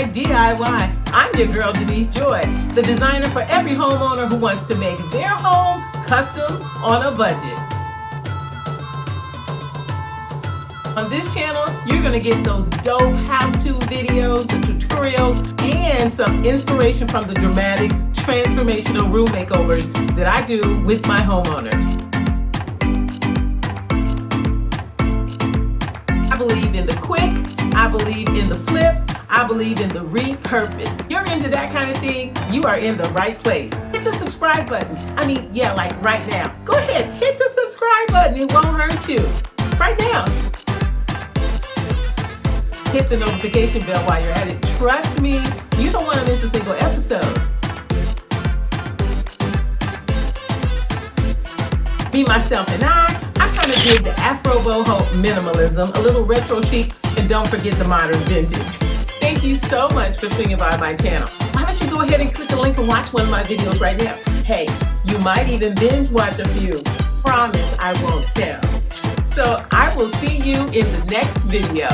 by DIY. I'm your girl, Denise Joy, the designer for every homeowner who wants to make their home custom on a budget. On this channel, you're going to get those dope how-to videos, the tutorials, and some inspiration from the dramatic, transformational room makeovers that I do with my homeowners. I believe in the quick, I believe in the flip, I believe in the repurpose. If you're into that kind of thing, you are in the right place. Hit the subscribe button. Like right now. Go ahead, hit the subscribe button. It won't hurt you. Right now. Hit the notification bell while you're at it. Trust me, you don't want to miss a single episode. Me, myself, and I kind of dig the Afro boho minimalism, a little retro chic, and don't forget the modern vintage. Thank you so much for swinging by my channel. Why don't you go ahead and click the link and watch one of my videos right now? Hey, you might even binge watch a few. Promise I won't tell. So I will see you in the next video.